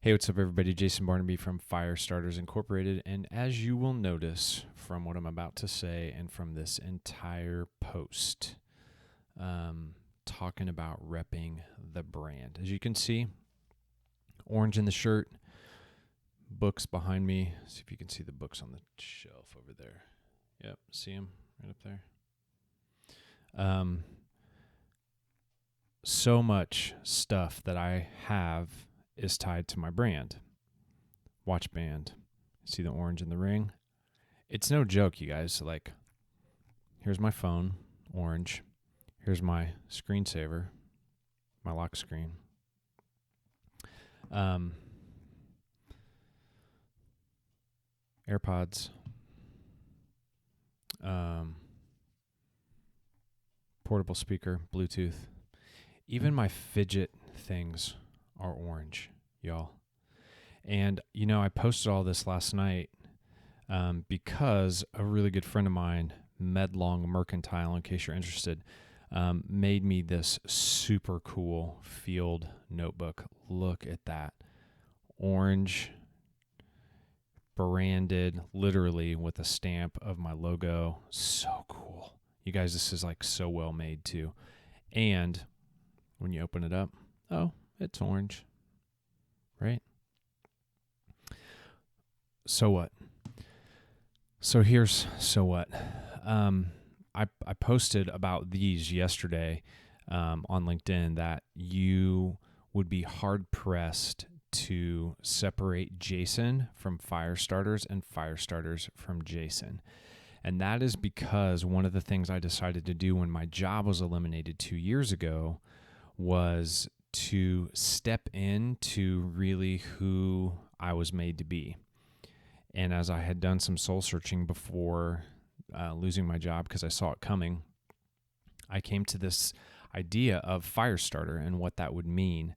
Hey, what's up, everybody? Jason Barnaby from Firestarters Incorporated. And as you will notice from what I'm about to say and from this entire post, talking about repping the brand. As you can see, orange in the shirt, books behind me. See if you can see the books on the shelf over there. Yep, see them right up there. So much stuff that I have is tied to my brand. Watch band. See the orange in the ring? It's no joke, you guys. Like, here's my phone, orange. Here's my screensaver, my lock screen. AirPods. Portable speaker, Bluetooth. Even my fidget things are orange, y'all. And, I posted all this last night because a really good friend of mine, Medlong Mercantile, in case you're interested, made me this super cool field notebook. Look at that. Orange, branded, literally with a stamp of my logo. So cool. You guys, this is like so well made too. And when you open it up, oh, it's orange, right? So what? So what? I posted about these yesterday on LinkedIn that you would be hard pressed to separate Jason from Firestarters and Firestarters from Jason. And that is because one of the things I decided to do when my job was eliminated 2 years ago was to step into really who I was made to be. And as I had done some soul searching before losing my job because I saw it coming, I came to this idea of Firestarter and what that would mean.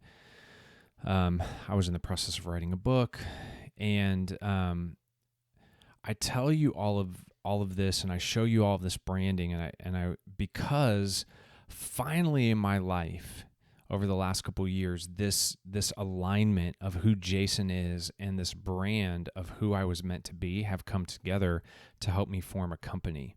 I was in the process of writing a book, and I tell you all of this, and I show you all of this branding, and I because finally in my life, over the last couple of years, this alignment of who Jason is and this brand of who I was meant to be have come together to help me form a company.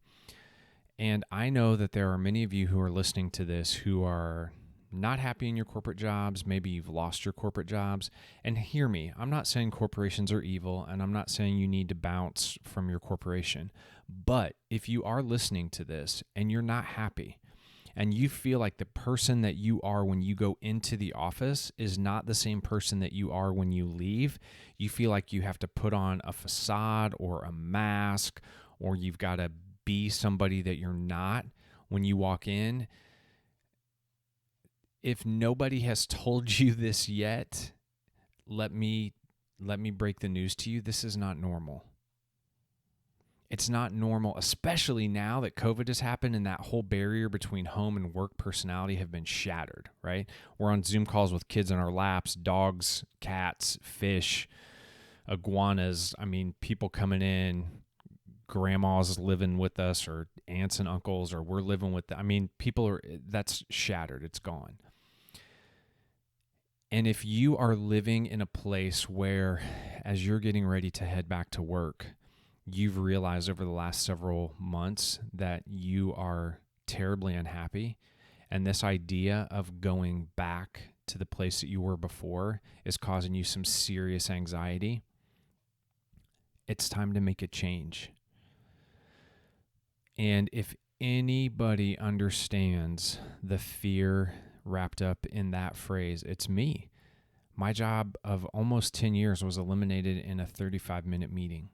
And I know that there are many of you who are listening to this who are not happy in your corporate jobs. Maybe you've lost your corporate jobs. And hear me, I'm not saying corporations are evil, and I'm not saying you need to bounce from your corporation. But if you are listening to this and you're not happy, and you feel like the person that you are when you go into the office is not the same person that you are when you leave, you feel like you have to put on a facade or a mask, or you've got to be somebody that you're not when you walk in. If nobody has told you this yet, let me break the news to you. This is not normal. It's not normal, especially now that COVID has happened and that whole barrier between home and work personality have been shattered, right? We're on Zoom calls with kids in our laps, dogs, cats, fish, iguanas. I mean, people coming in, grandmas living with us, or aunts and uncles, or we're living with them. I mean, that's shattered. It's gone. And if you are living in a place where, as you're getting ready to head back to work, you've realized over the last several months that you are terribly unhappy, and this idea of going back to the place that you were before is causing you some serious anxiety, it's time to make a change. And if anybody understands the fear wrapped up in that phrase, it's me. My job of almost 10 years was eliminated in a 35-minute meeting.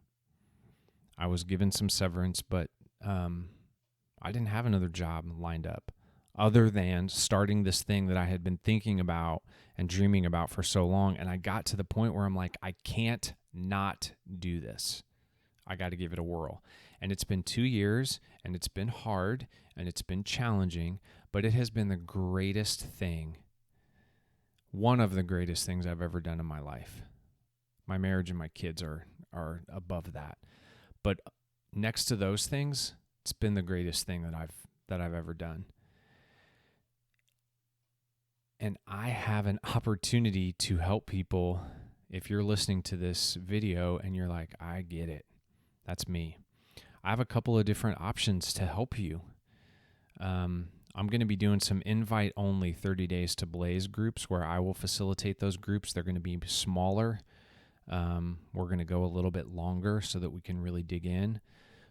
I was given some severance, but I didn't have another job lined up other than starting this thing that I had been thinking about and dreaming about for so long. And I got to the point where I'm like, I can't not do this. I got to give it a whirl. And it's been 2 years, and it's been hard, and it's been challenging, but it has been the greatest thing, one of the greatest things I've ever done in my life. My marriage and my kids are above that. But next to those things, it's been the greatest thing that I've ever done. And I have an opportunity to help people if you're listening to this video and you're like, I get it, that's me. I have a couple of different options to help you. I'm going to be doing some invite-only 30 Days to Blaze groups where I will facilitate those groups. They're going to be smaller. We're going to go a little bit longer so that we can really dig in.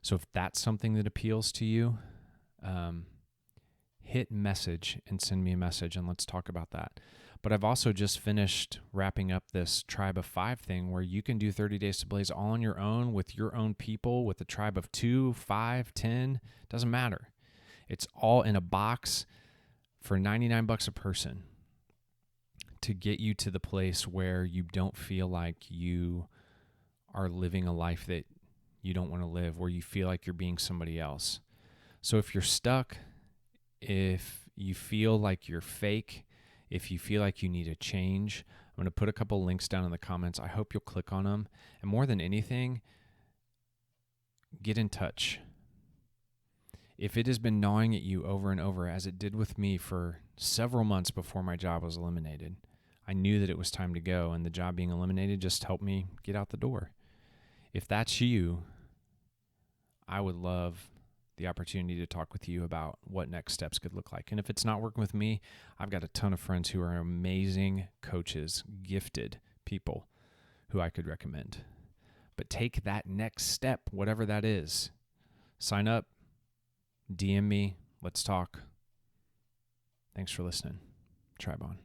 So if that's something that appeals to you, hit message and send me a message and let's talk about that. But I've also just finished wrapping up this Tribe of 5 thing where you can do 30 Days to Blaze all on your own with your own people, with a tribe of 2, 5, 10, doesn't matter. It's all in a box for $99 a person to get you to the place where you don't feel like you are living a life that you don't want to live, where you feel like you're being somebody else. So if you're stuck, if you feel like you're fake, if you feel like you need a change, I'm going to put a couple links down in the comments. I hope you'll click on them. And more than anything, get in touch. If it has been gnawing at you over and over, as it did with me for several months before my job was eliminated, I knew that it was time to go, and the job being eliminated just helped me get out the door. If that's you, I would love the opportunity to talk with you about what next steps could look like. And if it's not working with me, I've got a ton of friends who are amazing coaches, gifted people who I could recommend. But take that next step, whatever that is. Sign up, DM me, let's talk. Thanks for listening. Tribe on.